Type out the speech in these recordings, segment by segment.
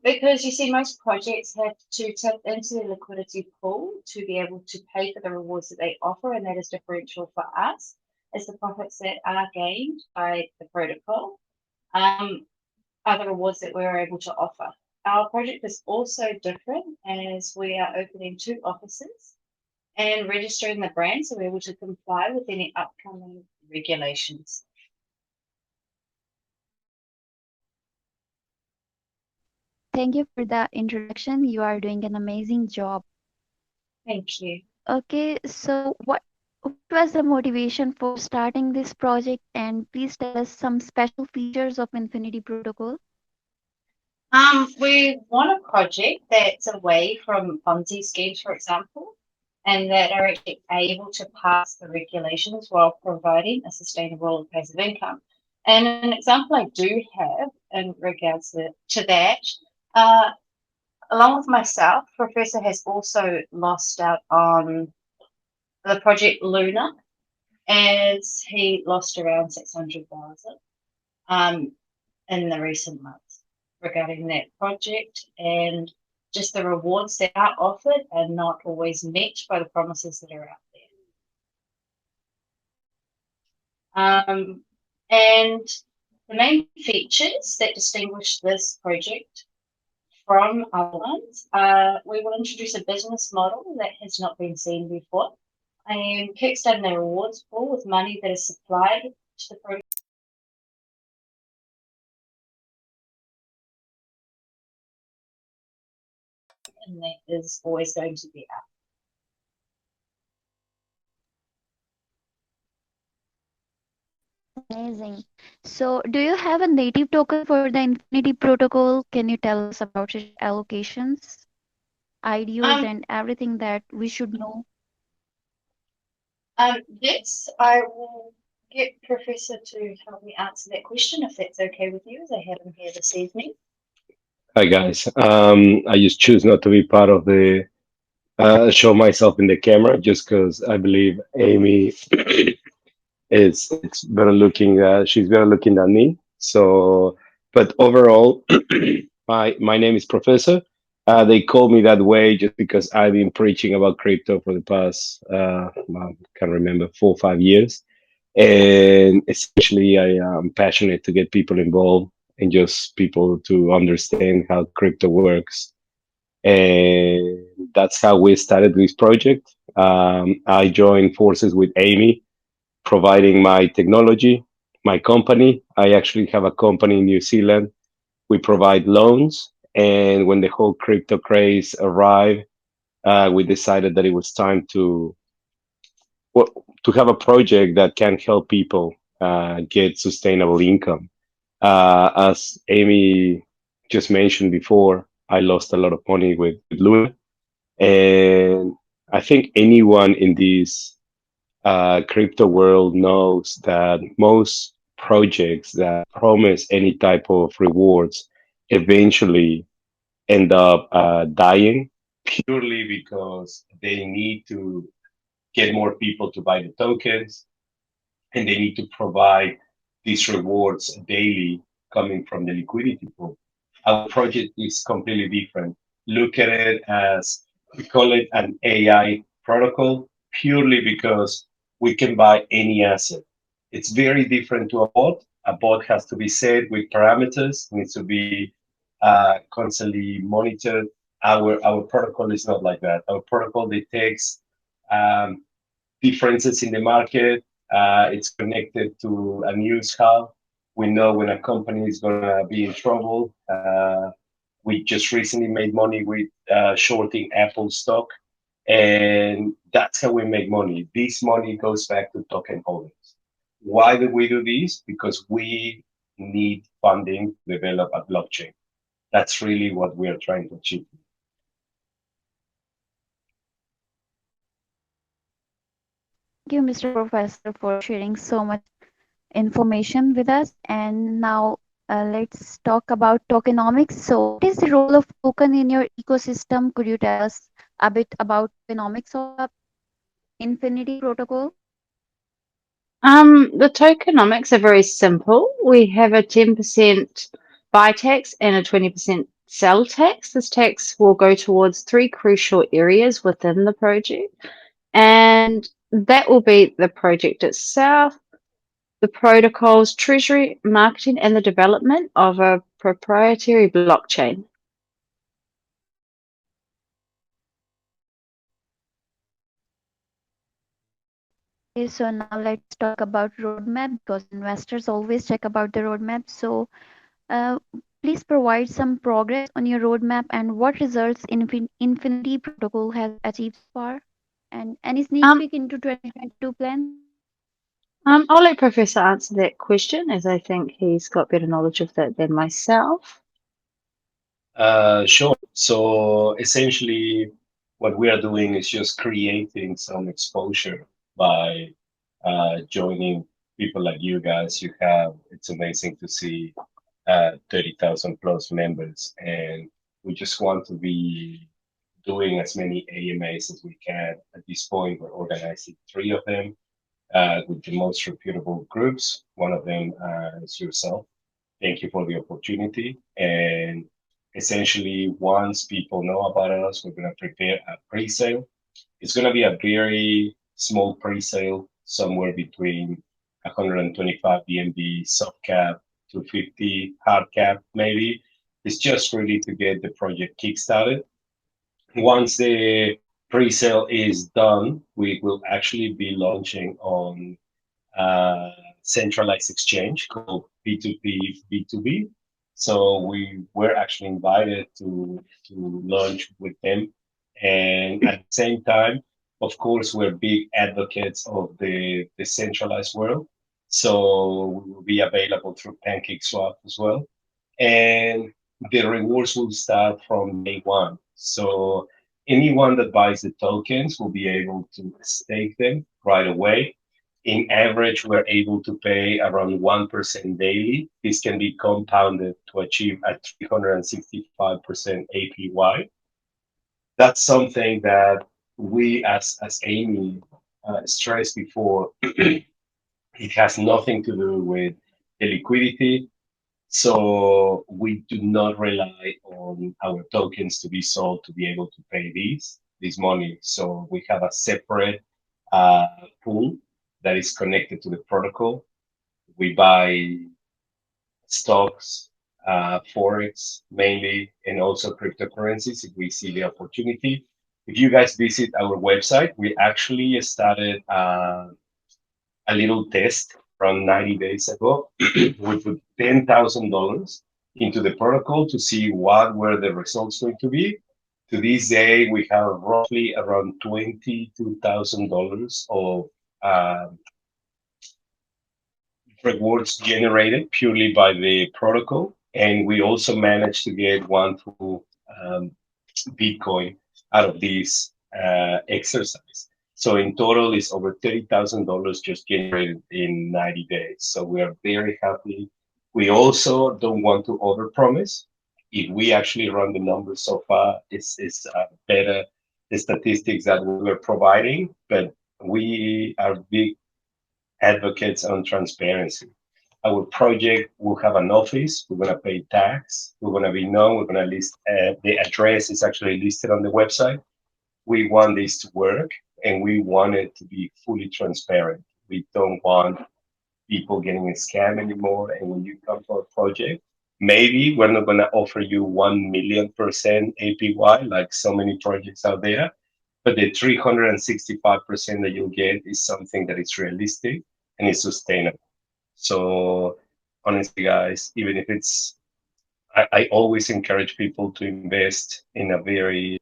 Because you see, most projects have to tap into their liquidity pool to be able to pay for the rewards that they offer, and that is differential for us as the profits that are gained by the protocol are the rewards that we're able to offer. Our project is also different as we are opening two offices and registering the brand so we're able to comply with any upcoming regulations. Thank you for the introduction. You are doing an amazing job. Thank you. Okay, so what was the motivation for starting this project? And please tell us some special features of Infinity Protocol. We want a project that's away from Ponzi schemes, for example, and that are actually able to pass the regulations while providing a sustainable and passive income. And an example I do have in regards to that, uh, along with myself, Professor has also lost out on the project Luna, as he lost around 600,000 in the recent months regarding that project, and just the rewards that are offered are not always met by the promises that are out there. And the main features that distinguish this project from other ones are we will introduce a business model that has not been seen before. I am kickstarting the rewards pool with money that is supplied to the project, and that is always going to be up. Amazing. So, do you have a native token for the Infinity Protocol? Can you tell us about its allocations, IDOs, Um, and everything that we should know? yes, I will get Professor to help me answer that question if that's okay with you, as I have him here this evening. Hi guys. I just choose not to be part of the show myself in the camera just because I believe Amy it's better looking. She's better looking than me. So, but overall, my name is Professor. They call me that way just because I've been preaching about crypto for the past I can't remember 4 or 5 years, and essentially I am passionate to get people involved and just people to understand how crypto works, and that's how we started this project. I joined forces with Amy, providing my technology, my company. I actually have a company in New Zealand. We provide loans, and when the whole crypto craze arrived, we decided that it was time well, to have a project that can help people get sustainable income. As Amy just mentioned before, I lost a lot of money with Luna, and I think anyone in this crypto world knows that most projects that promise any type of rewards eventually end up dying purely because they need to get more people to buy the tokens, and they need to provide these rewards daily coming from the liquidity pool. Our project is completely different. Look at it as we call it an AI protocol purely because we can buy any asset. It's very different to a bot. A bot has to be set with parameters, needs to be constantly monitored. Our protocol is not like that. Our protocol detects um, differences in the market. It's connected to a news hub. We know when a company is going to be in trouble. We just recently made money with shorting Apple stock, and that's how we make money. This money goes back to token holders. Why do we do this? Because we need funding to develop a blockchain. That's really what we are trying to achieve. Thank you, Mr. Professor, for sharing so much information with us. And now let's talk about tokenomics. So, what is the role of token in your ecosystem? Could you tell us a bit about tokenomics of the Infinity Protocol? The tokenomics are very simple. We have a 10% buy tax and a 20% sell tax. This tax will go towards three crucial areas within the project, and that will be the project itself, the protocols, treasury, marketing, and the development of a proprietary blockchain. Okay, so now let's talk about roadmap because investors always check about the roadmap. So, uh, please provide some progress on your roadmap and what results Infinity Protocol has achieved so far, and any sneak Um, peek into 2022 plans. I'll let Professor answer that question as I think he's got better knowledge of that than myself. Sure. So essentially, what we are doing is just creating some exposure by joining people like you guys. You have, it's amazing to see 30,000 plus members, and we just want to be doing as many AMAs as we can. At this point, we're organizing three of them with the most reputable groups. One of them is yourself. Thank you for the opportunity. And essentially, once people know about us, we're going to prepare a pre-sale. It's going to be a very small pre-sale, somewhere between 125 BNB soft cap to 50 hard cap, maybe. It's just really to get the project kickstarted. Once the pre-sale is done, we will actually be launching on uh, centralized exchange called P2P B2B. So we were actually invited to launch with them, and at the same time, of course, we're big advocates of the decentralized world. So we will be available through PancakeSwap as well, and the rewards will start from day one. So anyone that buys the tokens will be able to stake them right away. In average, we're able to pay around 1% daily. This can be compounded to achieve a 365% APY. That's something that we, as Amy stressed before, it has nothing to do with the liquidity. So we do not rely on our tokens to be sold to be able to pay this money. So we have a separate uh, pool that is connected to the protocol. We buy stocks, forex mainly, and also cryptocurrencies if we see the opportunity. If you guys visit our website, we actually started a little test around 90 days ago. We put $10,000 into the protocol to see what were the results going to be. To this day, we have roughly around $22,000 of uh, rewards generated purely by the protocol. And we also managed to get one full Bitcoin out of this exercise. So in total, it's over $30,000 just generated in 90 days. So we are very happy. We also don't want to overpromise. If we actually run the numbers so far, it's better the statistics that we were providing, but we are big advocates on transparency. Our project will have an office. We're going to pay tax. We're going to be known. We're going to list the address is actually listed on the website. We want this to work, and we want it to be fully transparent. We don't want people getting a scam anymore. And when you come to our project, maybe we're not going to offer you 1,000,000% APY like so many projects out there, but the 365% that you'll get is something that is realistic and is sustainable. So honestly, guys, even if I always encourage people to invest in a very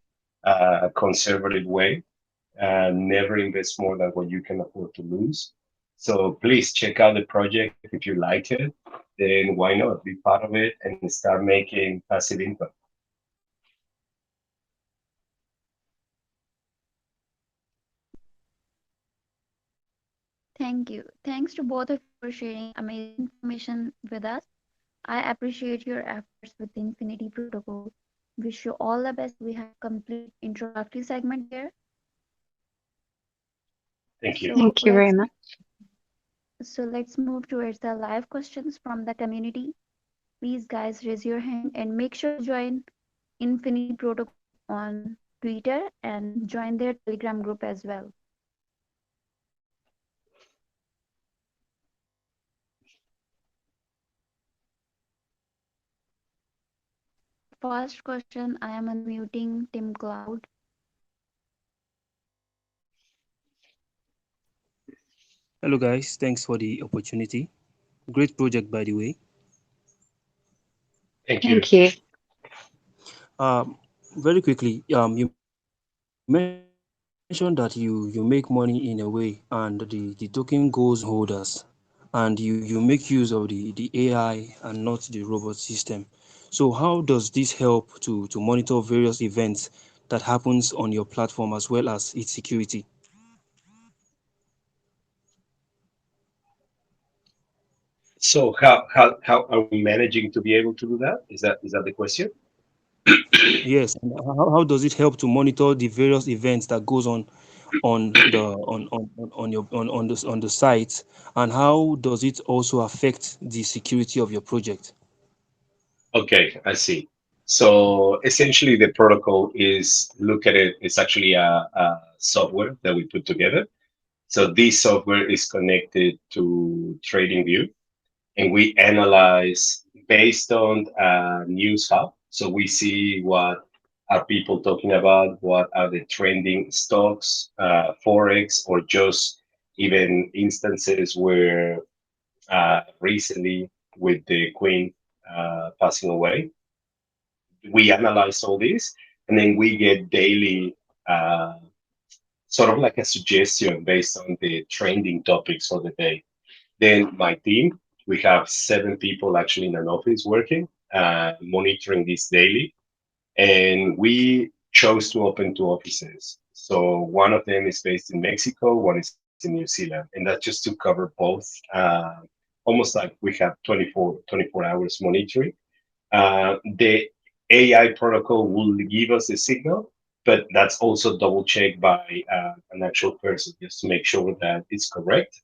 conservative way and never invest more than what you can afford to lose. So please check out the project. If you like it, then why not be part of it and start making passive income? Thank you. Thanks to both of you for sharing amazing information with us. I appreciate your efforts with the Infinity Protocol. Wish you all the best. We have complete introductory segment here. Thank you. So Thank you very let's much. move towards the live questions from the community. Please guys raise your hand and make sure to join Infinity Protocol on Twitter and join their Telegram group as well. First question, I am unmuting Tim Cloud. Hello, guys. Thanks for the opportunity. Great project, by the way. Thank you. Thank you. Very quickly, you mentioned that you make money in a way, and the token goes on holders, and you make use of the AI and not the robot system. So how does this help to monitor various events that happens on your platform as well as its security? So how are we managing to be able to do that? Is that the question? Yes, and how does it help to monitor the various events that goes on the on your on the site, and how does it also affect the security of your project? Okay, I see. So essentially, the protocol is look at it. It's actually a software that we put together. So this software is connected to TradingView, and we analyze based on news hub. So we see what are people talking about, what are the trending stocks, forex, or just even instances where recently with the queen passing away, we analyze all this, and then we get daily. Sort of like a suggestion based on the trending topics for the day. Then my team, we have 7 people actually in an office working, monitoring this daily. And we chose to open 2 offices. So one of them is based in Mexico, one is in New Zealand. And that's just to cover both, almost like we have 24 hours monitoring. The AI protocol will give us a signal, but that's also double checked by an actual person just to make sure that it's correct.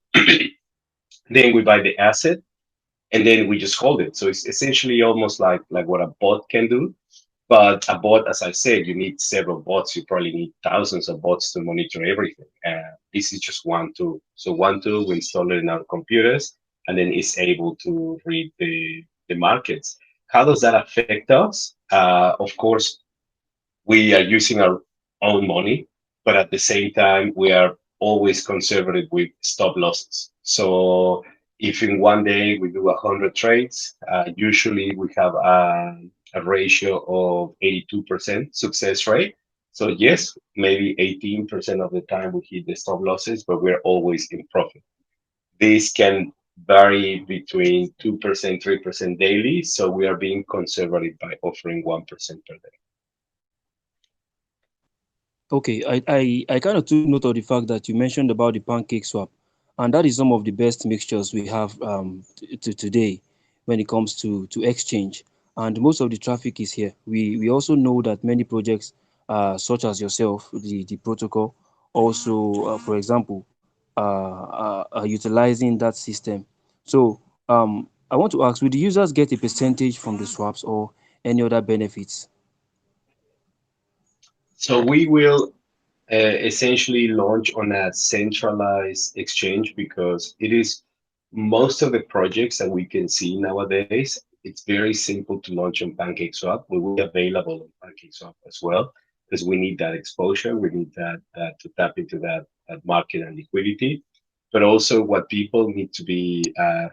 Then we buy the asset and then we just hold it. So it's essentially almost like what a bot can do. But a bot, as I said, you need several bots. You probably need thousands of bots to monitor everything. This is just one tool. So one tool we install it in our computers, and then it's able to read the markets. How does that affect us? Of course, we are using our own money, but at the same time, we are always conservative with stop losses. So if in one day we do 100 trades, usually we have a ratio of 82% success rate. So yes, maybe 18% of the time we hit the stop losses, but we're always in profit. This can vary between 2%, 3% daily. So we are being conservative by offering 1% per day. Okay, I kind of took note of the fact that you mentioned about the pancake swap, and that is some of the best mixtures we have today when it comes to exchange, and most of the traffic is here. We also know that many projects, such as yourself, the protocol, also, for example, are utilizing that system. So, I want to ask, will the users get a percentage from the swaps or any other benefits? So we will essentially launch on a centralized exchange because it is most of the projects that we can see nowadays. It's very simple to launch on PancakeSwap. We will be available on PancakeSwap as well because we need that exposure. We need that to tap into that market and liquidity. But also, what people need to be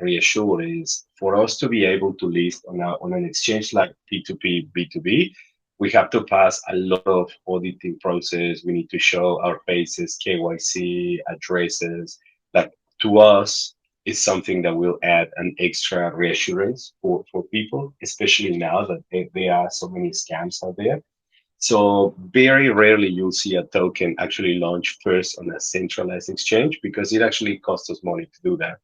reassured is for us to be able to list on an exchange like P2P, B2B, we have to pass a lot of auditing process. We need to show our faces, KYC, addresses. Like to us, it's something that will add an extra reassurance for people, especially now that there are so many scams out there. So very rarely you'll see a token actually launch first on a centralized exchange because it actually costs us money to do that.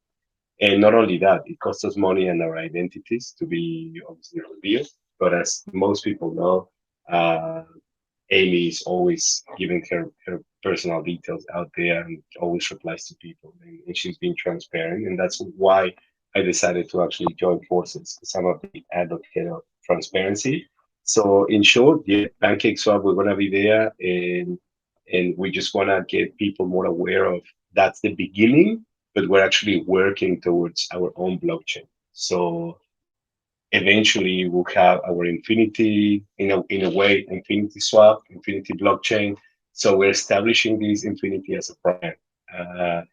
And not only that, it costs us money and our identities to be obviously revealed. But as most people know, uh, Amy is always giving her personal details out there and always replies to people. And she's been transparent. And that's why I decided to actually join forces because I'm a big advocate of transparency. So in short, yeah, Pancake Swap, we're gonna be there, and we just wanna get people more aware of that's the beginning, but we're actually working towards our own blockchain. So eventually we'll have our infinity, in a way, infinity swap, infinity blockchain. So we're establishing this infinity as a brand. Uh,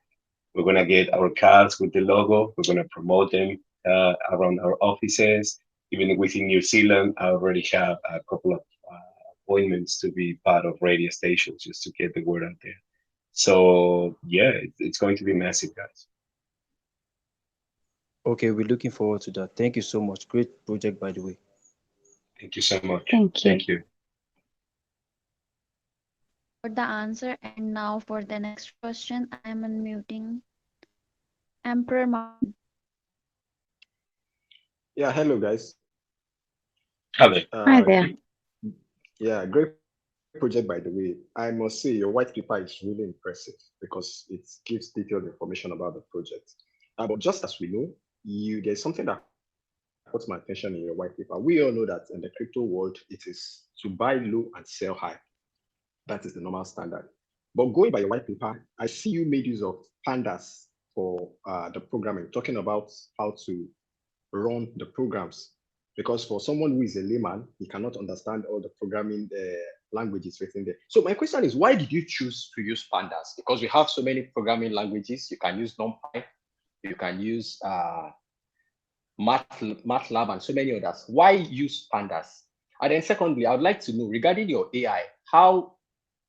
we're gonna get our cards with the logo. We're gonna promote them around our offices. Even within New Zealand, I already have a couple of appointments to be part of radio stations just to get the word out there. So yeah, it's going to be massive, guys. Okay, we're looking forward to that. Thank you so much. Great project, by the way. Thank you so much. Thank you. Thank you. For the answer, and now for the next question, I am unmuting Emperor Martin. Yeah, hello guys. Have it. Hi Uh, there. yeah, great project by the way. I must say your white paper is really impressive because it gives detailed information about the project. But just as we know, there's something that caught my attention in your white paper. We all know that in the crypto world, it is to buy low and sell high. That is the normal standard. But going by your white paper, I see you made use of pandas for the programming, talking about how to run the programs. Because for someone who is a layman, he cannot understand all the programming languages within there. So my question is, why did you choose to use pandas? Because we have so many programming languages. You can use NumPy, you can use MATLAB, and so many others. Why use pandas? And then secondly, I would like to know regarding your AI, how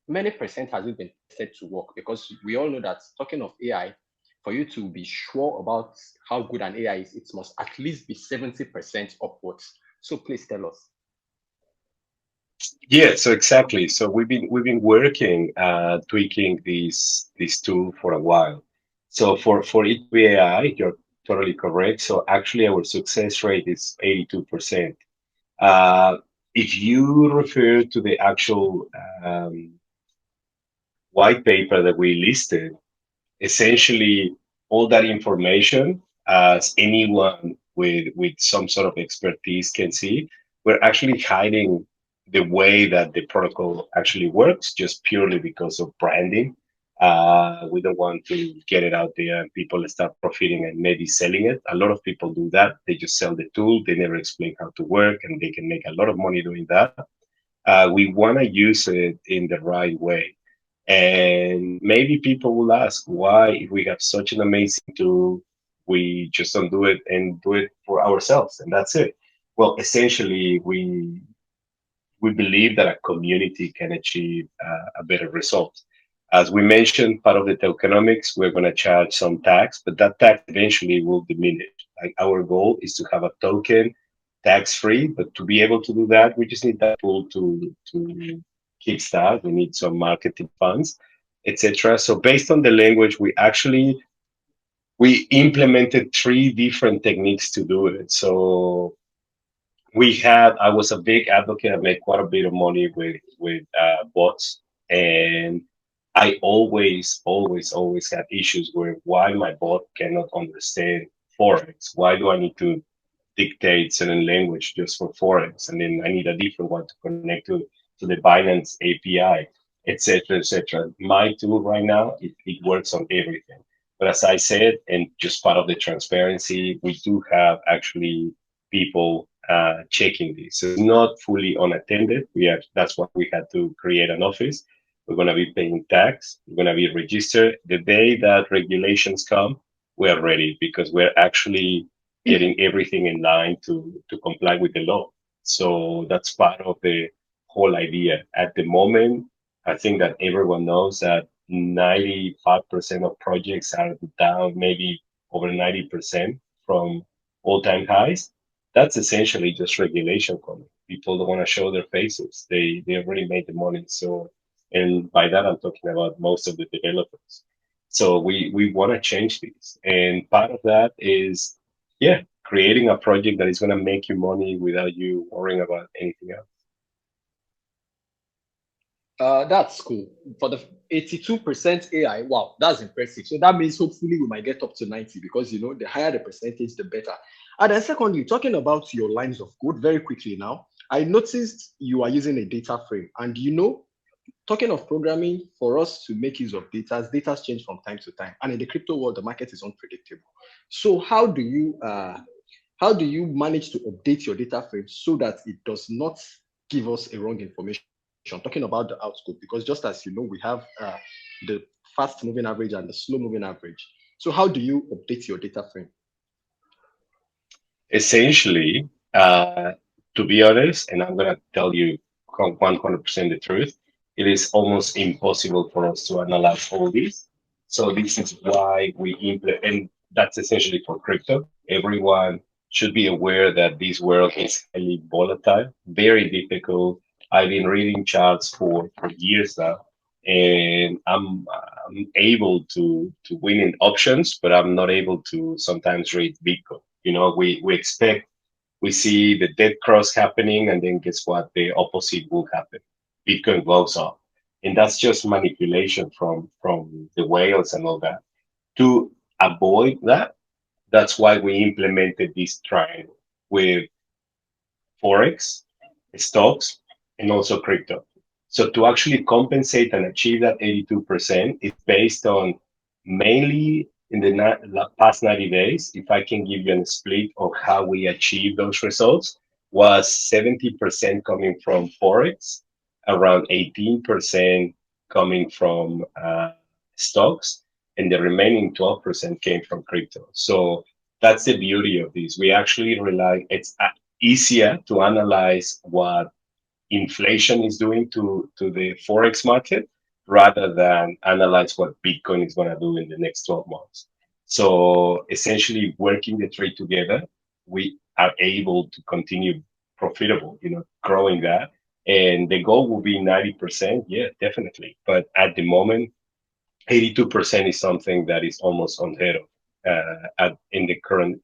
many percent has it been tested to work? Because we all know that talking of AI, for you to be sure about how good an AI is, it must at least be 70% upwards. So please tell us. Yeah, so exactly. So we've been working tweaking this tool for a while. So for it to be AI, you're totally correct. So actually our success rate is 82%. Uh, if you refer to the actual white paper that we listed, essentially all that information, as anyone with some sort of expertise can see, we're actually hiding the way that the protocol actually works just purely because of branding. We don't want to get it out there and people start profiting and maybe selling it. A lot of people do that. They just sell the tool. They never explain how to work, and they can make a lot of money doing that. We want to use it in the right way. And maybe people will ask why, if we have such an amazing tool, we just don't do it and do it for ourselves, and that's it. Well, essentially, we believe that a community can achieve a better result. As we mentioned, part of the tokenomics, we're going to charge some tax, but that tax eventually will diminish. Like our goal is to have a token tax free, but to be able to do that, we just need that tool to kickstart. We need some marketing funds, etc. So based on the language, we implemented three different techniques to do it. So I was a big advocate. I made quite a bit of money with bots, and I always had issues where why my bot cannot understand forex. Why do I need to dictate certain language just for forex, and then I need a different one to connect to the Binance API, etc., etc. My tool right now, it works on everything. But as I said, and just part of the transparency, we do have actually people checking this. So it's not fully unattended. That's why we had to create an office. We're going to be paying tax. We're going to be registered. The day that regulations come, we are ready because we're actually getting everything in line to comply with the law. So that's part of the whole idea. At the moment, I think that everyone knows that 95% of projects are down, maybe over 90% from all-time highs. That's essentially just regulation coming. People don't want to show their faces. They already made the money. So, and by that I'm talking about most of the developers. So we want to change this, and part of that is, yeah, creating a project that is going to make you money without you worrying about anything else. That's cool. For the 82% AI, wow, that's impressive. So that means hopefully we might get up to 90 because the higher the percentage, the better. And then secondly, talking about your lines of code very quickly now, I noticed you are using a data frame, and talking of programming, for us to make use of data change from time to time, and in the crypto world, the market is unpredictable. So how do you manage to update your data frame so that it does not give us a wrong information? Talking about the output, because just as we have the fast moving average and the slow moving average. So how do you update your data frame? Essentially, to be honest, and I'm gonna tell you 100% the truth, it is almost impossible for us to analyze all this. So this is why we implement, and that's essentially for crypto. Everyone should be aware that this world is highly volatile, very difficult. I've been reading charts for years now, and I'm able to win in options, but I'm not able to sometimes read Bitcoin. We expect, we see the dead cross happening, and then guess what? The opposite will happen. Bitcoin goes up, and that's just manipulation from the whales and all that. To avoid that, that's why we implemented this triangle with forex, stocks, and also crypto. So to actually compensate and achieve that 82% is based on mainly in the past 90 days. If I can give you a split of how we achieved those results, was 70% coming from forex, around 18% coming from stocks, and the remaining 12% came from crypto. So that's the beauty of this. We actually rely, it's easier to analyze what inflation is doing to the forex market rather than analyze what Bitcoin is going to do in the next 12 months. So essentially, working the trade together, we are able to continue profitable, growing that. And the goal will be 90%. Yeah, definitely. But at the moment, 82% is something that is almost unheard of in the current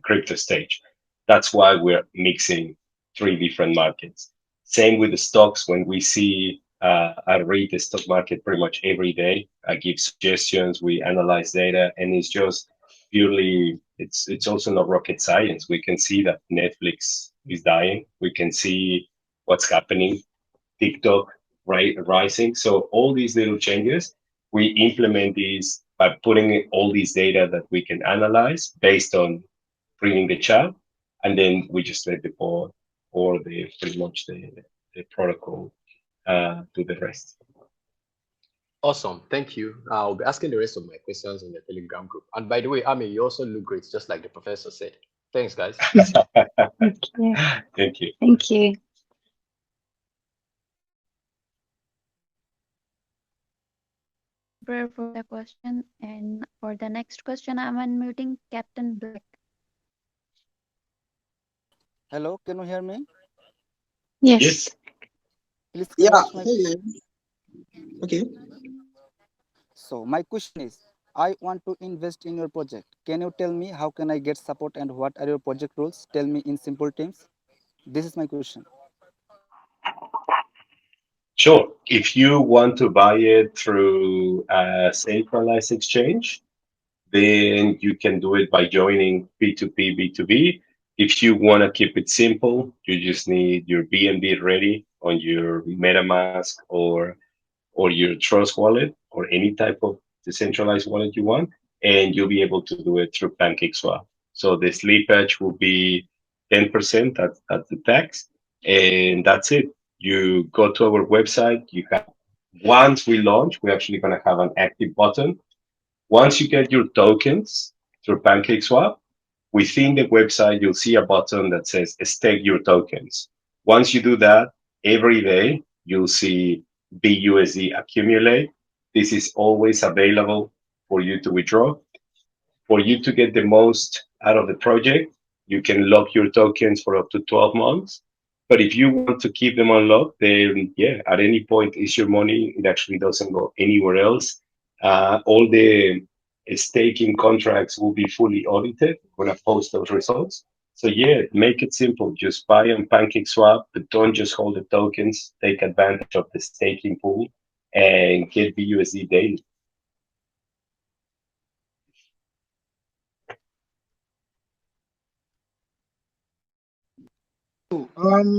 crypto stage. That's why we're mixing three different markets. Same with the stocks. When we see, I read the stock market pretty much every day. I give suggestions. We analyze data, and it's just purely. It's also not rocket science. We can see that Netflix is dying. We can see what's happening. TikTok rising. So all these little changes, we implement these by putting all these data that we can analyze based on bringing the chart, and then we just let the ball or the pretty much the protocol do the rest. Awesome. Thank you. I'll be asking the rest of my questions in the Telegram group. And by the way, Ami, you also look great, just like the professor said. Thanks, guys. Thank you. Thank you. For the question, and for the next question, I'm unmuting Captain Black. Hello, can you hear me? Yes. Please Yeah, watch my. hey, okay. So my question is, I want to invest in your project. Can you tell me how can I get support and what are your project rules? Tell me in simple terms. This is my question. Sure. If you want to buy it through a centralized exchange, then you can do it by joining P2P, B2B. If you want to keep it simple, you just need your BNB ready on your MetaMask or your Trust wallet or any type of decentralized wallet you want, and you'll be able to do it through PancakeSwap. So the slippage will be 10%, that's the tax, and that's it. You go to our website, you have, once we launch, we're actually going to have an active button. Once you get your tokens through PancakeSwap, within the website, you'll see a button that says stake your tokens. Once you do that, every day you'll see BUSD accumulate. This is always available for you to withdraw. For you to get the most out of the project, you can lock your tokens for up to 12 months. But if you want to keep them unlocked, then yeah, at any point it's your money. It actually doesn't go anywhere else. All the staking contracts will be fully audited when I post those results. So yeah, make it simple. Just buy on PancakeSwap, but don't just hold the tokens. Take advantage of the staking pool and get BUSD daily.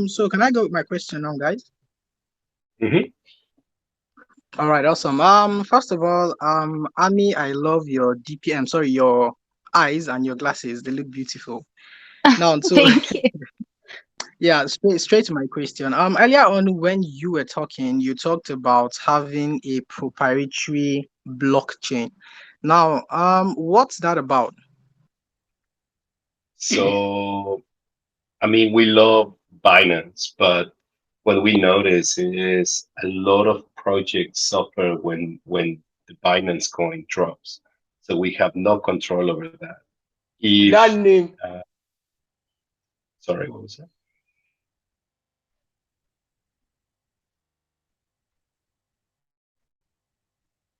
So can I go with my question now, guys? Mhm. All right, awesome. First of all, Ami, I love your DPM. Sorry, your eyes and your glasses. They look beautiful. Now, so Thank you. yeah, straight to my question. Earlier on when you were talking, you talked about having a proprietary blockchain. Now, what's that about? So, I mean, we love Binance, but what we notice is a lot of projects suffer when the Binance coin drops. So we have no control over that. That If, name. uh, sorry, what was that?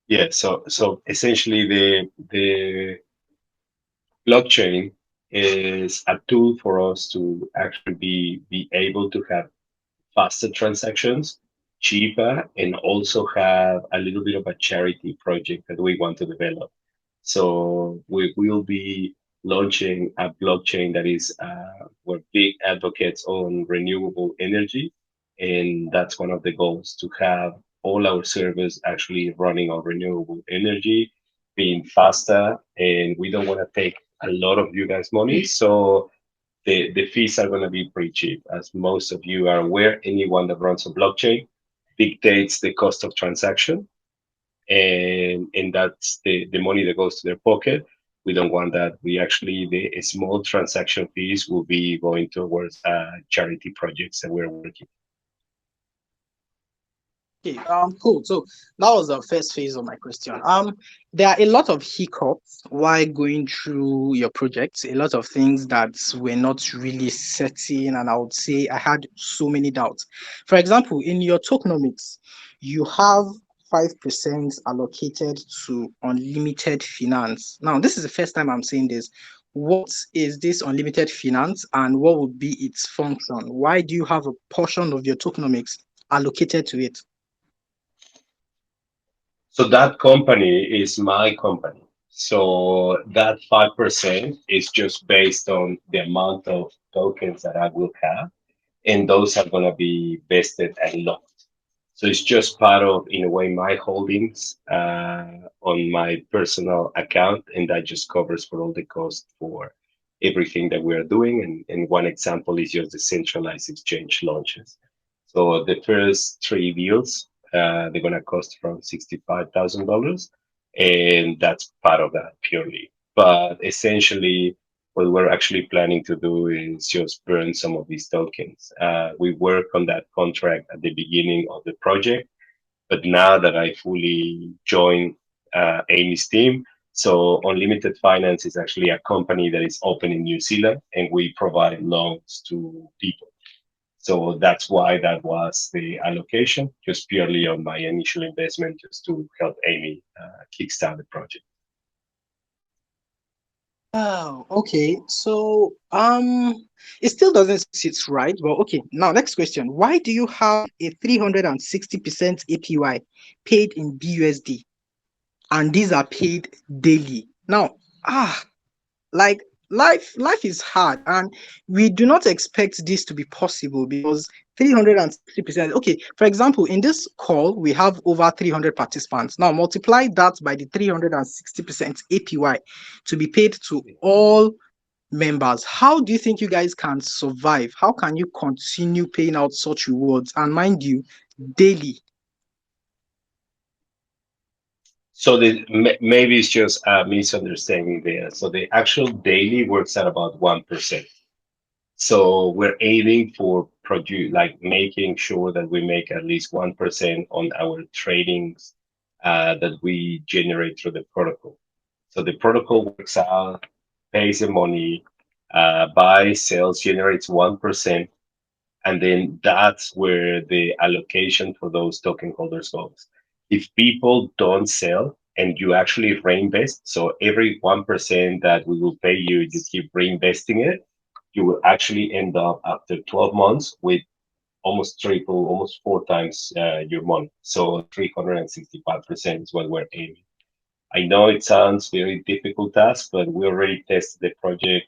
Yeah, so essentially the blockchain is a tool for us to actually be able to have faster transactions, cheaper, and also have a little bit of a charity project that we want to develop. So we will be launching a blockchain that is we're big advocates on renewable energy, and that's one of the goals to have all our servers actually running on renewable energy, being faster, and we don't want to take a lot of you guys' money. So the fees are going to be pretty cheap. As most of you are aware, anyone that runs a blockchain dictates the cost of transaction, and that's the money that goes to their pocket. We don't want that. We actually, the small transaction fees will be going towards charity projects that we're working. Okay, cool. So that was the first phase of my question. There are a lot of hiccups while going through your project, a lot of things that were not really certain, and I would say I had so many doubts. For example, in your tokenomics, you have 5% allocated to unlimited finance. Now, this is the first time I'm saying this. What is this unlimited finance and what would be its function? Why do you have a portion of your tokenomics allocated to it? So that company is my company. So that 5% is just based on the amount of tokens that I will have, and those are going to be vested and locked. So it's just part of, in a way, my holdings on my personal account, and that just covers for all the cost for everything that we are doing. And one example is just the centralized exchange launches. So the first three deals, they're going to cost from $65,000, and that's part of that purely. But essentially, what we're actually planning to do is just burn some of these tokens. We work on that contract at the beginning of the project, but now that I fully joined Amy's team, so Unlimited Finance is actually a company that is open in New Zealand, and we provide loans to people. So that's why that was the allocation, just purely on my initial investment, just to help Amy kickstart the project. Oh, okay. So, it still doesn't sit right, but okay. Now, next question. Why do you have a 360% APY paid in BUSD and these are paid daily? Now, like life is hard and we do not expect this to be possible because 360%. Okay, for example, in this call we have over 300 participants. Now multiply that by the 360% APY to be paid to all members. How do you think you guys can survive? How can you continue paying out such rewards, and mind you, daily? So maybe it's just a misunderstanding there. So the actual daily works at about 1%. So we're aiming for produce, like making sure that we make at least 1% on our tradings that we generate through the protocol. So the protocol works out, pays the money, buys, sells, generates 1%, and then that's where the allocation for those token holders goes. If people don't sell and you actually reinvest, so every 1% that we will pay you, you keep reinvesting it, you will actually end up after 12 months with almost triple, almost four times your money. So 365% is what we're aiming. I know it sounds very difficult task, but we already tested the project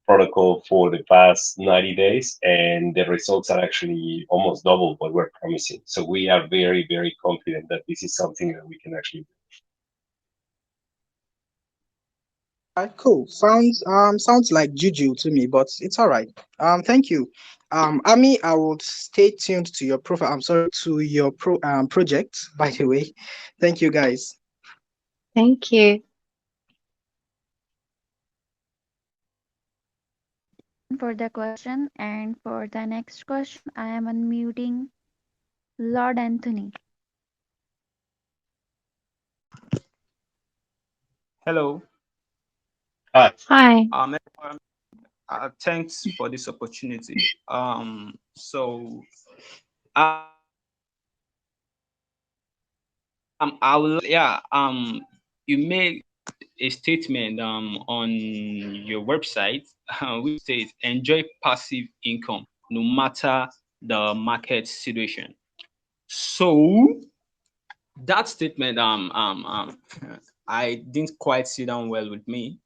protocol for the past 90 days, and the results are actually almost double what we're promising. So we are very, very confident that this is something that we can actually do. Alright, cool. Sounds like juju to me, but it's all right. Thank you. Ami, I will stay tuned to your profile. I'm sorry, to your project, by the way. Thank you, guys. Thank you. For the question. And for the next question, I am unmuting Lord Anthony. Hello. Ah, Hi. Everyone, thanks for this opportunity. So I will, yeah, you made a statement on your website which states enjoy passive income no matter the market situation. So that statement I didn't quite sit down well with me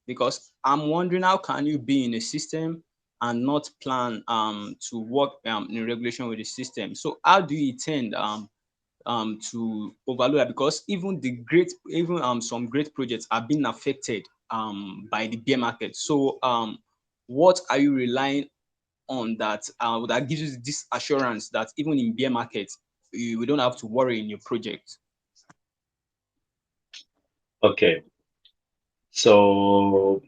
because I'm wondering how can you be in a system and not plan to work in regulation with the system. So how do you intend to overload that? Because even some great projects are being affected by the bear market. So what are you relying on that gives you this assurance that even in bear market we don't have to worry in your project? okay. So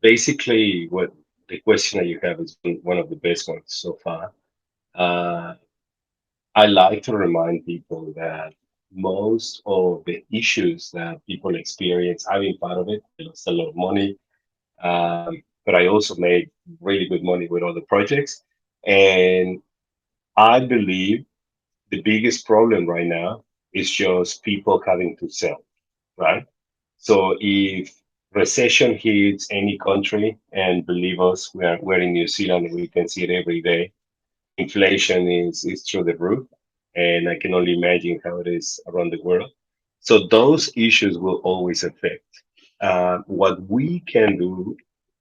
basically, what the question that you have is one of the best ones so far. Uh, I like to remind people that most of the issues that people experience, I've been part of it. I lost a lot of money, but I also made really good money with other projects. And I believe the biggest problem right now is just people having to sell, right? So if recession hits any country, and believe us, we're in New Zealand and we can see it every day, inflation is through the roof, and I can only imagine how it is around the world. So those issues will always affect. What we can do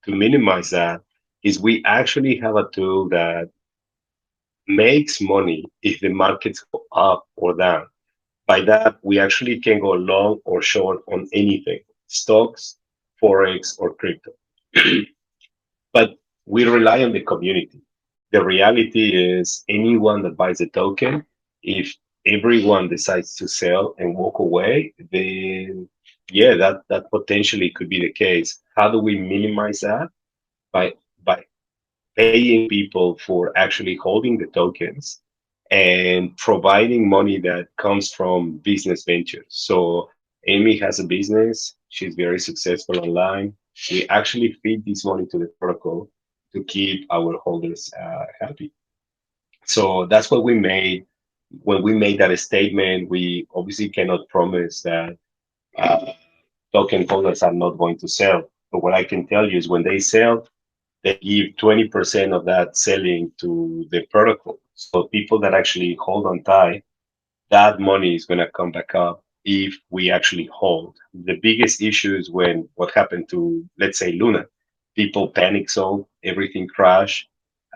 to minimize that is we actually have a tool that makes money if the markets go up or down. By that, we actually can go long or short on anything, stocks, forex, or crypto. But we rely on the community. The reality is anyone that buys a token, if everyone decides to sell and walk away, then yeah, that potentially could be the case. How do we minimize that? By paying people for actually holding the tokens and providing money that comes from business ventures. So Amy has a business. She's very successful online. We actually feed this money to the protocol to keep our holders happy. So that's what we made. When we made that statement, we obviously cannot promise that uh, token holders are not going to sell. But what I can tell you is when they sell, they give 20% of that selling to the protocol. So people that actually hold on tight, that money is going to come back up if we actually hold. The biggest issue is when what happened to, let's say, Luna. People panic sold, everything crashed.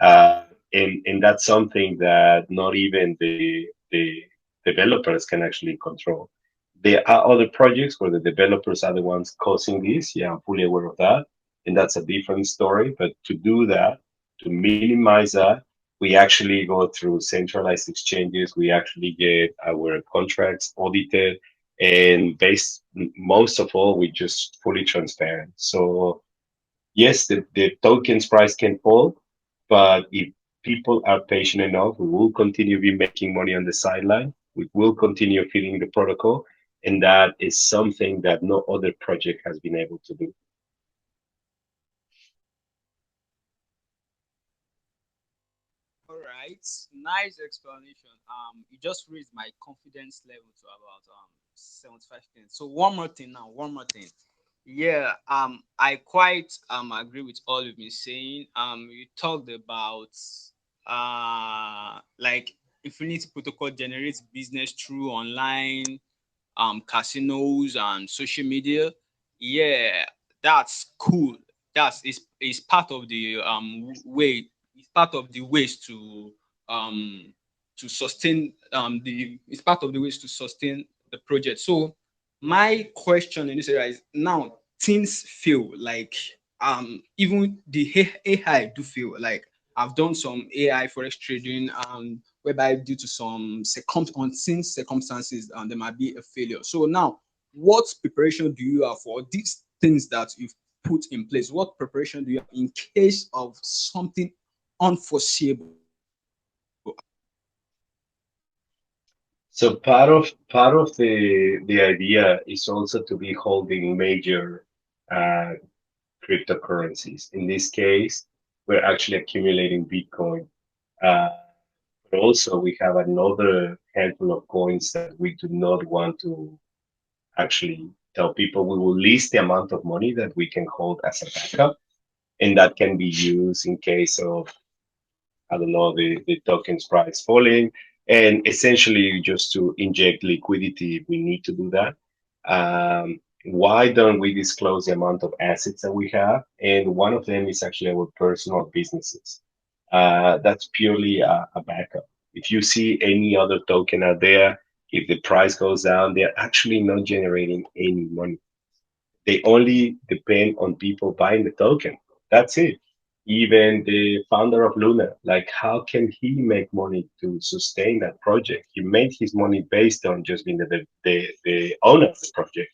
And that's something that not even the developers can actually control. There are other projects where the developers are the ones causing this. Yeah, I'm fully aware of that. And that's a different story. But to do that, to minimize that, we actually go through centralized exchanges. We actually get our contracts audited, and based most of all, we just fully transparent. So yes, the tokens price can fall, but if people are patient enough, we will continue be making money on the sideline. We will continue feeding the protocol, and that is something that no other project has been able to do. All right, nice explanation. You just raised my confidence level to about 75%. So one more thing now, one more thing. Yeah, I quite agree with all you've been saying. You talked about like Infinity Protocol generates business through online casinos and social media. Yeah, that's cool. is part of the way, it's part of the ways um to sustain the it's part of the ways to sustain the project. So my question in this area is, now things feel like even the AI do feel like, I've done some AI forex trading, whereby due to some unseen circumstances, there might be a failure. So now, what preparation do you have for these things that you've put in place? What preparation do you have in case of something unforeseeable? So part of the idea is also to be holding major uh, cryptocurrencies. In this case, we're actually accumulating Bitcoin. Uh, but also, we have another handful of coins that we do not want to actually tell people. We will list the amount of money that we can hold as a backup, and that can be used in case of, I don't know, the token's price falling, and essentially just to inject liquidity if we need to do that. Why don't we disclose the amount of assets that we have? And one of them is actually our personal businesses. That's purely a backup. If you see any other token out there, if the price goes down, they're actually not generating any money. They only depend on people buying the token. That's it. Even the founder of Luna, like, how can he make money to sustain that project? He made his money based on just being the owner of the project.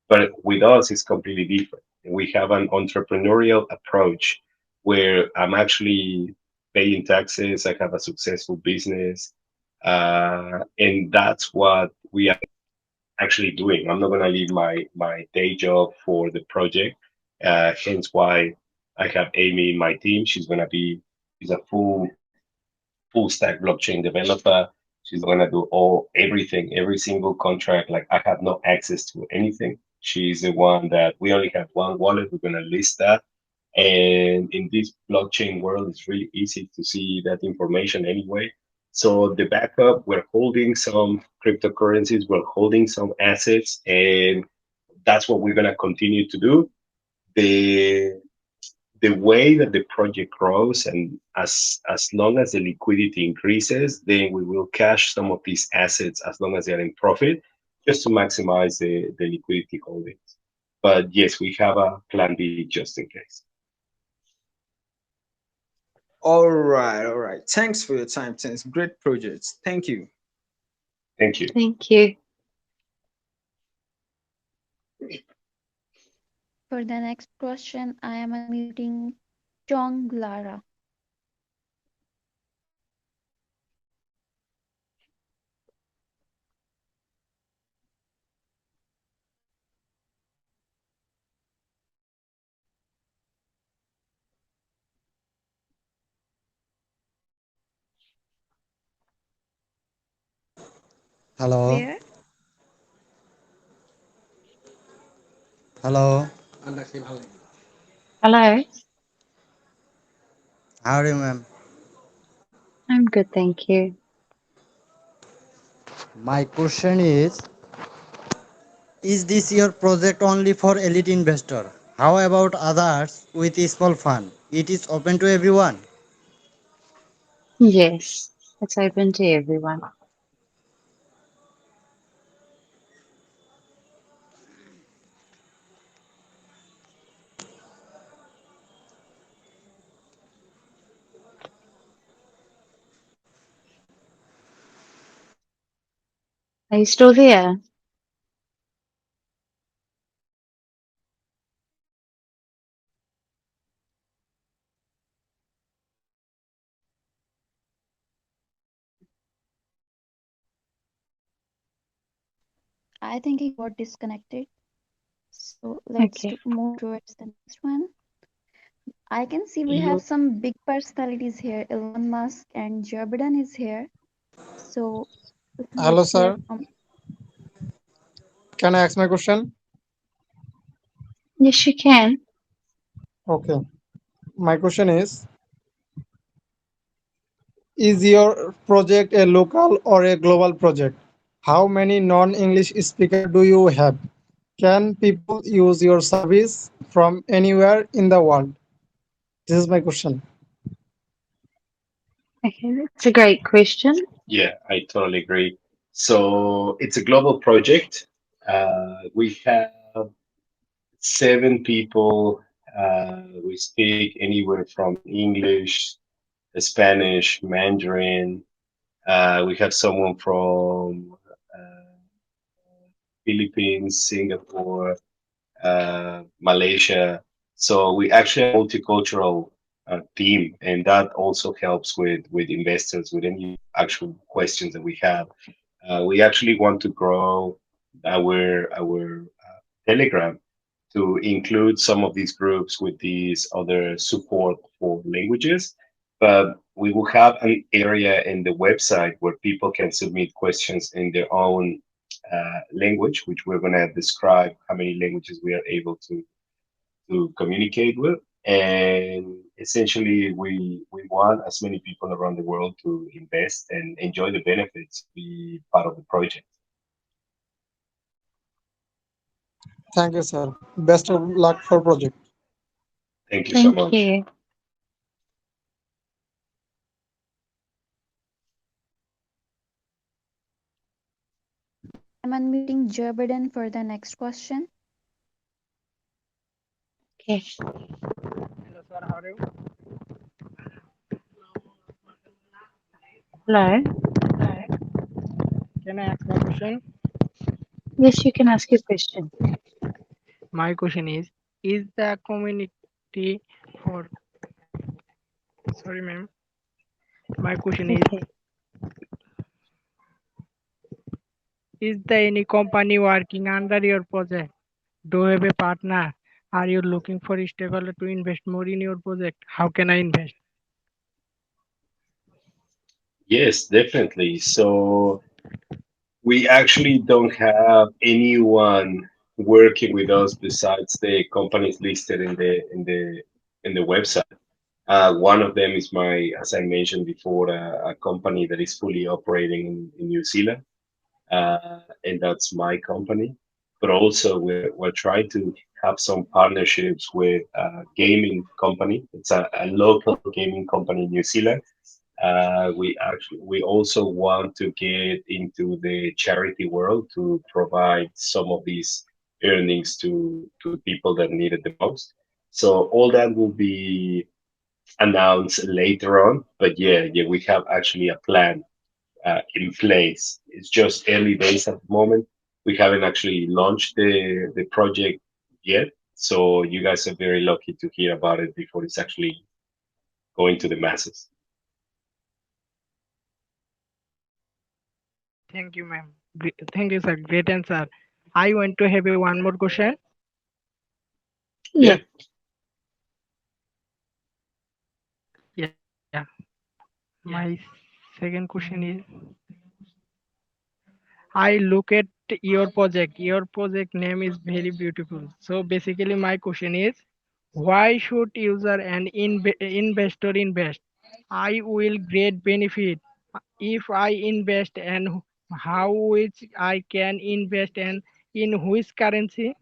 But with us, it's completely different. We have an entrepreneurial approach where I'm actually paying taxes. I have a successful business. And that's what we are actually doing. I'm not going to leave my day job for the project. Hence why I have Amy in my team. She's a full stack blockchain developer. She's going to do everything, every single contract. Like, I have no access to anything. She's the one that we only have one wallet. We're going to list that. And in this blockchain world, it's really easy to see that information anyway. So the backup, we're holding some cryptocurrencies, we're holding some assets, and that's what we're going to continue to do. The the way that the project grows, and as long as the liquidity increases, then we will cash some of these assets as long as they're in profit, just to maximize the liquidity holdings. But yes, we have a plan B just in case. All right. Thanks for your time. Thanks. Great projects. Thank you. Thank you. Thank you. For the next question, I am unmuting Chong Lara. Hello, There. hello. Hello. How are you, ma'am? I'm good, thank you. My question is this your project only for elite investor? How about others with a small fund? It is open to everyone. Yes, it's open to everyone. Are you still there? I think he got disconnected. So let's Okay. move towards the next one. I can see we have You. some big personalities here. Elon Musk and Joe Biden is here. So Hello, let's hear sir. from. Can I ask my question? Yes, you can. Okay. My question is your project a local or a global project? How many non-English speaker do you have? Can people use your service from anywhere in the world? This is my question. Okay, that's a great question. Yeah, I totally agree. So it's a global project. We have 7 people. We speak anywhere from English, Spanish, Mandarin. We have someone from Philippines, Singapore, Malaysia. So we actually have a multicultural team, and that also helps with investors with any actual questions that we have. We actually want to grow our Telegram to include some of these groups with these other support for languages. But we will have an area in the website where people can submit questions in their own language, which we're going to describe how many languages we are able to communicate with. And essentially, we want as many people around the world to invest and enjoy the benefits, be part of the project. Thank you, sir. Best of luck for project. Thank you so Thank much. you. I'm unmuting Joe Biden for the next question. Okay. Hello, sir. How are you? Hello. Can I ask my question? Yes, you can ask your question. My question is the community for, sorry, ma'am. My question Okay. is there any company working under your project? Do you have a partner? Are you looking for a stakeholder to invest more in your project? How can I invest? Yes, definitely. So we actually don't have anyone working with us besides the companies listed in the website. One of them is my, as I mentioned before, a company that is fully operating in New Zealand, and that's my company. But also, we're trying to have some partnerships with a gaming company. It's a local gaming company in New Zealand. We also want to get into the charity world to provide some of these earnings to people that need it the most. So all that will be announced later on. But yeah, we have actually a plan in place. It's just early days at the moment. We haven't actually launched the project yet. So you guys are very lucky to hear about it before it's actually going to the masses. Thank you, ma'am. Thank you, sir. Great answer. I want to have a one more question. Yeah. Yeah. My second question is, I look at your project. Your project name is very beautiful. So basically, my question is, why should user and investor invest? I will get benefit if I invest, and how which I can invest and in which currency?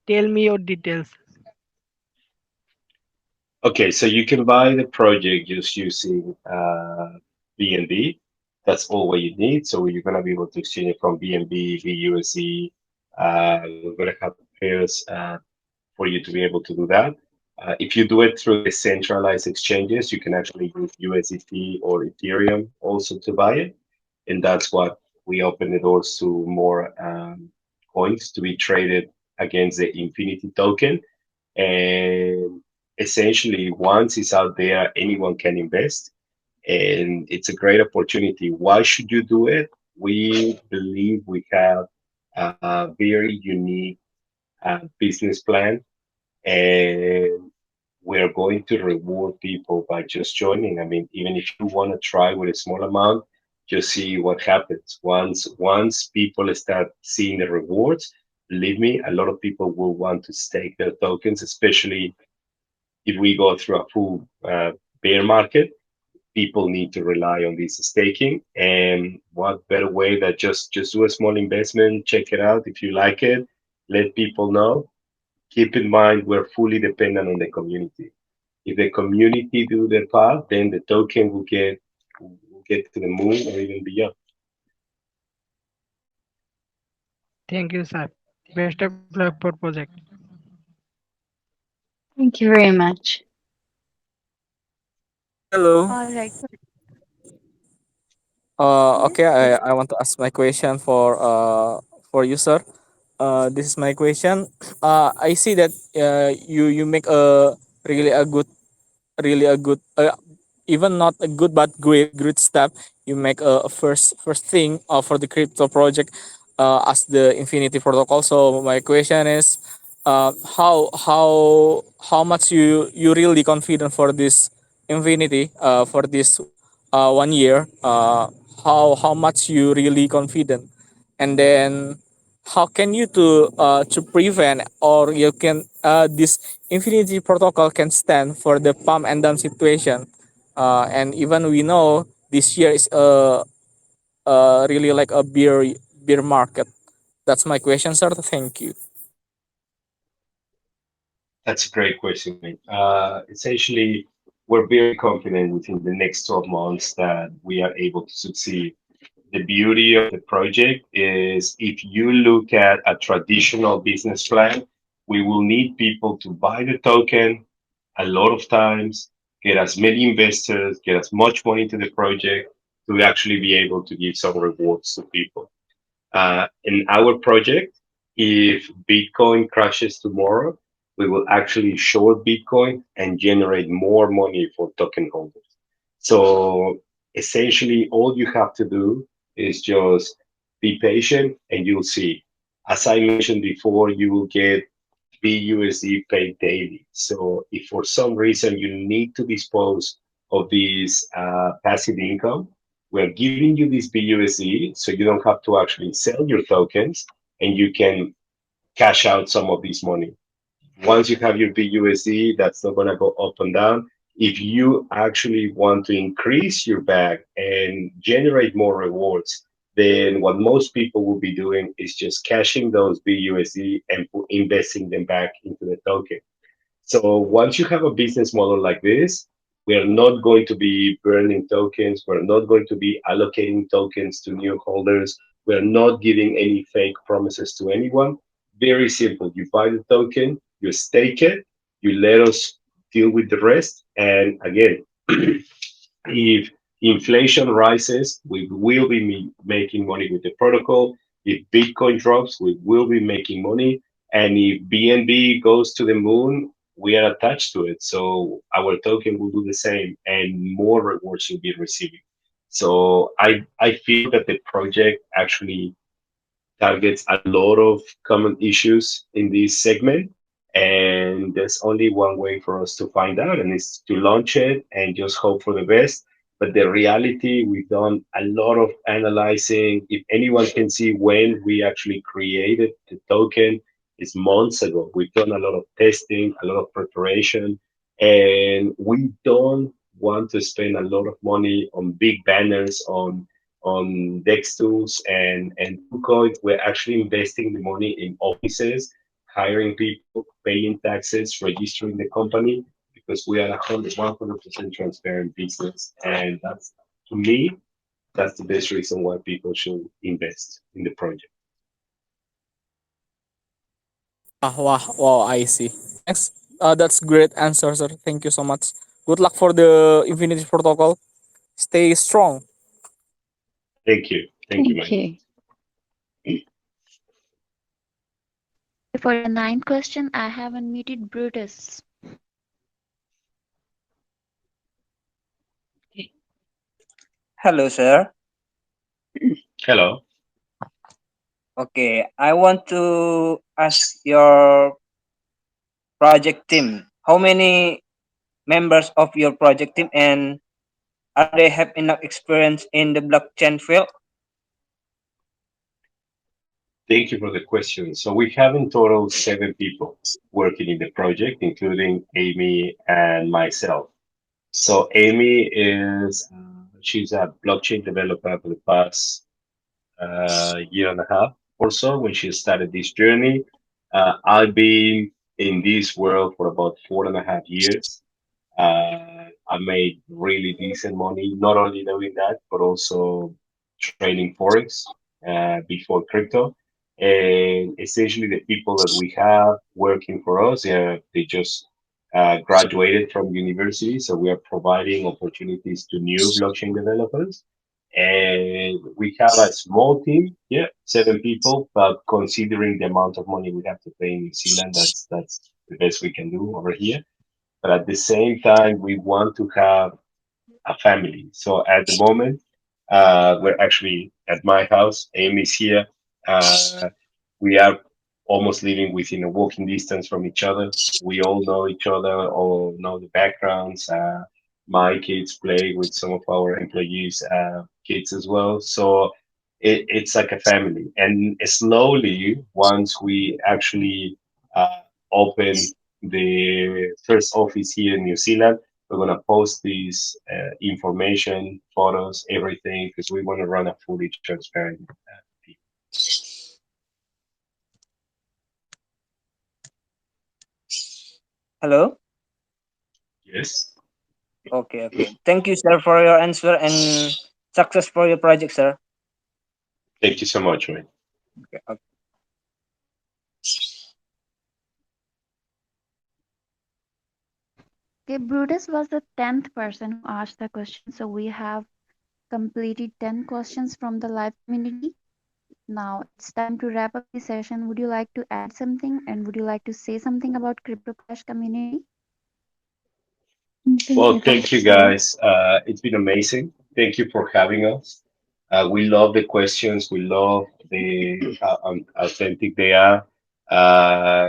Tell me your details. Okay, so you can buy the project just using BNB. That's all what you need. So you're gonna be able to exchange it from BNB, BUSD. We're gonna have pairs for you to be able to do that. If you do it through the centralized exchanges, you can actually use USDT or Ethereum also to buy it, and that's what we open the doors to more coins to be traded against the Infinity token. And essentially, once it's out there, anyone can invest, and it's a great opportunity. Why should you do it? We believe we have a very unique business plan, and we're going to reward people by just joining. I mean, even if you want to try with a small amount, just see what happens. Once people start seeing the rewards, believe me, a lot of people will want to stake their tokens, especially if we go through a full bear market. people need to rely on this staking. And what better way that just do a small investment, check it out. If you like it, let people know. Keep in mind we're fully dependent on the community. If the community do their part, then the token will get to the moon or even beyond. Thank you, sir. Best of luck for project. Thank you very much. Hello. All right. Yes, Okay, please. I want to ask my question for you, sir. This is my question. I see that you make a really a good really a good even not a good but great step. You make a first thing for the crypto project as the Infinity Protocol. So my question is, how much you really confident for this Infinity for this 1 year? How much you really confident, and then how can you to prevent, or you can this Infinity Protocol can stand for the pump and dump situation, and even we know this year is really like a beer market. That's my question, sir. Thank you. That's a great question, mate. Essentially, we're very confident within the next 12 months that we are able to succeed. The beauty of the project is if you look at a traditional business plan, we will need people to buy the token a lot of times, get as many investors, get as much money into the project to actually be able to give some rewards to people. In our project, if Bitcoin crashes tomorrow, we will actually short Bitcoin and generate more money for token holders. So essentially, all you have to do is just be patient and you'll see. As I mentioned before, you will get BUSD paid daily. So if for some reason you need to dispose of this passive income, we're giving you this BUSD so you don't have to actually sell your tokens and you can cash out some of this money. Once you have your BUSD, that's not going to go up and down. If you actually want to increase your bag and generate more rewards, then what most people will be doing is just cashing those BUSD and investing them back into the token. So once you have a business model like this, we are not going to be burning tokens. We're not going to be allocating tokens to new holders. We're not giving any fake promises to anyone. Very simple. You buy the token, you stake it, you let us deal with the rest. And again, if inflation rises, we will be making money with the protocol. If Bitcoin drops, we will be making money. And if BNB goes to the moon, we are attached to it. So our token will do the same and more rewards will be receiving. So I feel that the project actually targets a lot of common issues in this segment. And there's only one way for us to find out, and it's to launch it and just hope for the best. But the reality, we've done a lot of analyzing. If anyone can see when we actually created the token, it's months ago. We've done a lot of testing, a lot of preparation, and we don't want to spend a lot of money on big banners, on Dex tools and KuCoin. We're actually investing the money in offices, hiring people, paying taxes, registering the company, because we are 100% transparent business. And that's, to me, that's the best reason why people should invest in the project. Wow, wow, I see. Thanks. That's great answer, sir. Thank you so much. Good luck for the Infinity Protocol. Stay strong. Thank you. Thank you, Thank Mike. you. For your ninth question, I have unmuted Brutus. Hello, sir. Hello. Okay, I want to ask your project team. How many members of your project team, and are they have enough experience in the blockchain field? Thank you for the question. So we have in total 7 people working in the project, including Amy and myself. So Amy is she's a blockchain developer for the past year and a half or so when she started this journey. I've been in this world for about 4.5 years. I made really decent money, not only doing that, but also trading Forex before crypto. And essentially, the people that we have working for us, they just graduated from university. So we are providing opportunities to new blockchain developers. And we have a small team, 7 people, but considering the amount of money we have to pay in New Zealand, that's the best we can do over here. But at the same time, we want to have a family. So at the moment, we're actually at my house. Amy's here. Uh, we are almost living within a walking distance from each other. We all know each other, all know the backgrounds. My kids play with some of our employees' kids as well. So it's like a family. And slowly, once we actually open the first office here in New Zealand, we're going to post this information, photos, everything, because we want to run a fully transparent team. Hello. Yes. Okay, okay. Thank you, sir, for your answer and success for your project, sir. Thank you so much, man. Okay, okay. Okay, Brutus was the 10th person who asked the question. So we have completed 10 questions from the live community. Now it's time to wrap up the session. Would you like to add something and would you like to say something about Crypto Cash community? Well, thank you guys. It's been amazing. Thank you for having us. We love the questions. We love the authentic they are.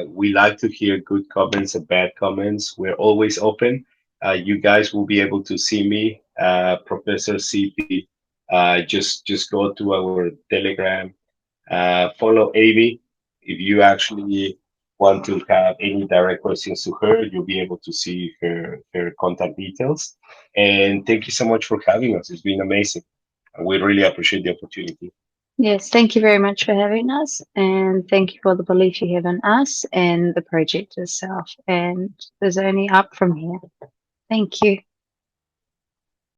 We like to hear good comments and bad comments. We're always open. You guys will be able to see me, Professor CP. Just go to our Telegram. Follow Amy. If you actually want to have any direct questions to her, you'll be able to see her contact details. And thank you so much for having us. It's been amazing. We really appreciate the opportunity. Yes, thank you very much for having us, and thank you for the belief you have in us and the project itself. And there's only up from here. Thank you.